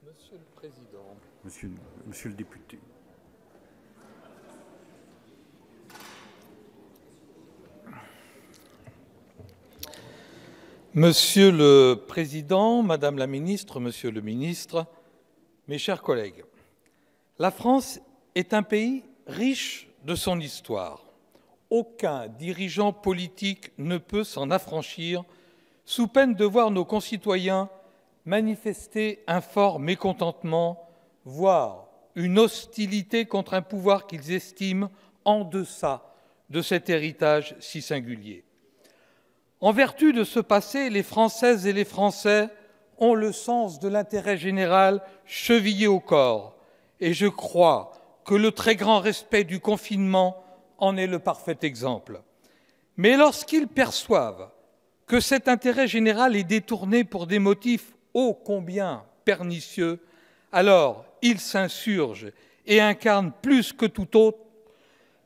Monsieur le Président, Monsieur le député. Monsieur le Président, Madame la Ministre, Monsieur le Ministre, mes chers collègues, la France est un pays riche de son histoire. Aucun dirigeant politique ne peut s'en affranchir, sous peine de voir nos concitoyens manifester un fort mécontentement, voire une hostilité contre un pouvoir qu'ils estiment en deçà de cet héritage si singulier. En vertu de ce passé, les Françaises et les Français ont le sens de l'intérêt général chevillé au corps, et je crois que le très grand respect du confinement en est le parfait exemple. Mais lorsqu'ils perçoivent que cet intérêt général est détourné pour des motifs ô combien pernicieux, alors ils s'insurgent et incarnent plus que tout autre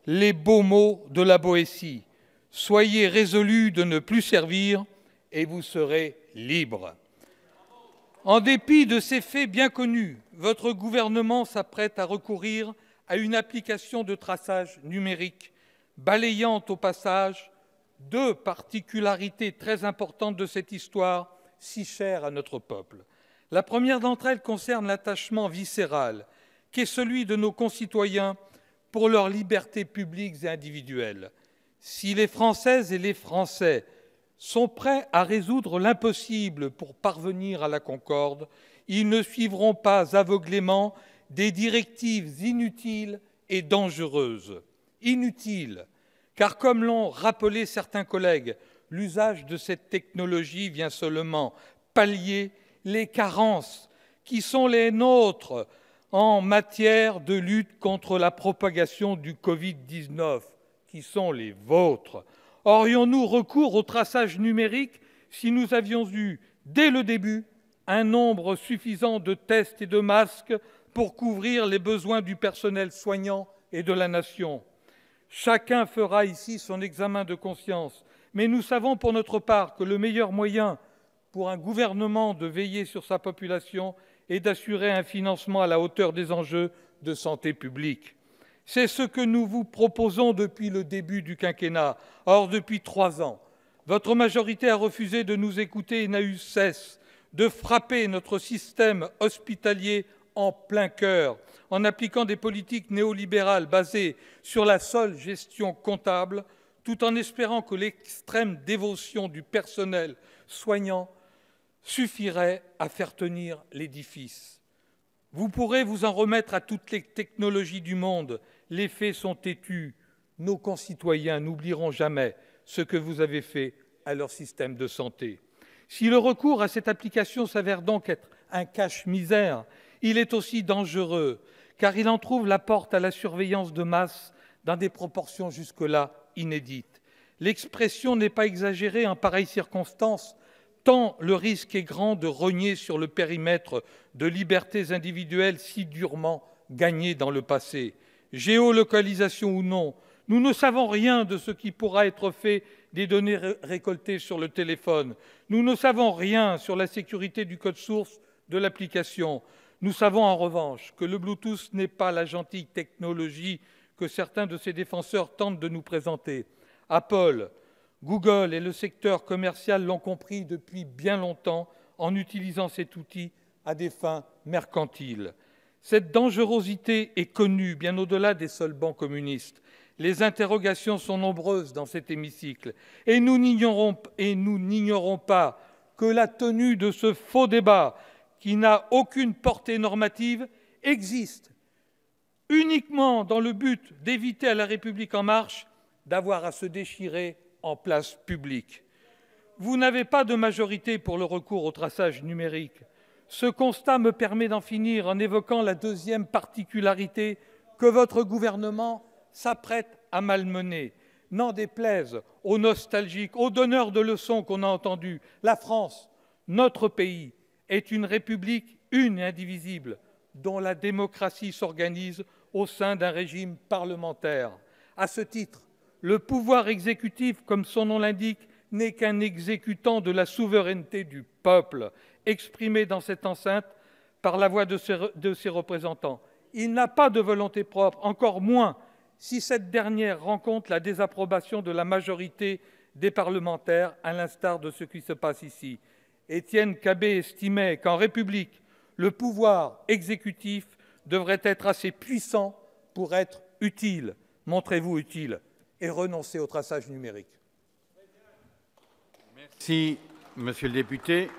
les beaux mots de la Boétie. Soyez résolus de ne plus servir et vous serez libres. En dépit de ces faits bien connus, votre gouvernement s'apprête à recourir à une application de traçage numérique, balayant au passage deux particularités très importantes de cette histoire si chère à notre peuple. La première d'entre elles concerne l'attachement viscéral qui est celui de nos concitoyens pour leurs libertés publiques et individuelles. Si les Françaises et les Français sont prêts à résoudre l'impossible pour parvenir à la concorde, ils ne suivront pas aveuglément des directives inutiles et dangereuses. Inutiles, car comme l'ont rappelé certains collègues, l'usage de cette technologie vient seulement pallier les carences qui sont les nôtres en matière de lutte contre la propagation du Covid-19, qui sont les vôtres. Aurions-nous recours au traçage numérique si nous avions eu, dès le début, un nombre suffisant de tests et de masques pour couvrir les besoins du personnel soignant et de la nation? Chacun fera ici son examen de conscience, mais nous savons pour notre part que le meilleur moyen pour un gouvernement de veiller sur sa population est d'assurer un financement à la hauteur des enjeux de santé publique. C'est ce que nous vous proposons depuis le début du quinquennat. Or, depuis 3 ans, votre majorité a refusé de nous écouter et n'a eu cesse de frapper notre système hospitalier en plein cœur, en appliquant des politiques néolibérales basées sur la seule gestion comptable, tout en espérant que l'extrême dévotion du personnel soignant suffirait à faire tenir l'édifice. Vous pourrez vous en remettre à toutes les technologies du monde. Les faits sont têtus. Nos concitoyens n'oublieront jamais ce que vous avez fait à leur système de santé. Si le recours à cette application s'avère donc être un cache-misère, il est aussi dangereux, car il en trouve la porte à la surveillance de masse dans des proportions jusque-là inédites. L'expression n'est pas exagérée en pareille circonstance, tant le risque est grand de rogner sur le périmètre de libertés individuelles si durement gagnées dans le passé. Géolocalisation ou non, nous ne savons rien de ce qui pourra être fait des données récoltées sur le téléphone. Nous ne savons rien sur la sécurité du code source de l'application. Nous savons en revanche que le Bluetooth n'est pas la gentille technologie que certains de ses défenseurs tentent de nous présenter. Apple, Google et le secteur commercial l'ont compris depuis bien longtemps en utilisant cet outil à des fins mercantiles. Cette dangerosité est connue bien au-delà des seuls bancs communistes. Les interrogations sont nombreuses dans cet hémicycle et nous n'ignorons pas que la tenue de ce faux débat, qui n'a aucune portée normative, existe uniquement dans le but d'éviter à La République En Marche d'avoir à se déchirer en place publique. Vous n'avez pas de majorité pour le recours au traçage numérique. Ce constat me permet d'en finir en évoquant la deuxième particularité que votre gouvernement s'apprête à malmener. N'en déplaise aux nostalgiques, aux donneurs de leçons qu'on a entendus, la France, notre pays, est une république une et indivisible, dont la démocratie s'organise au sein d'un régime parlementaire. À ce titre, le pouvoir exécutif, comme son nom l'indique, n'est qu'un exécutant de la souveraineté du peuple, exprimée dans cette enceinte par la voix de ses représentants. Il n'a pas de volonté propre, encore moins si cette dernière rencontre la désapprobation de la majorité des parlementaires, à l'instar de ce qui se passe ici. Étienne Cabet estimait qu'en République, le pouvoir exécutif devrait être assez puissant pour être utile. Montrez-vous utile et renoncez au traçage numérique. Merci, monsieur le député.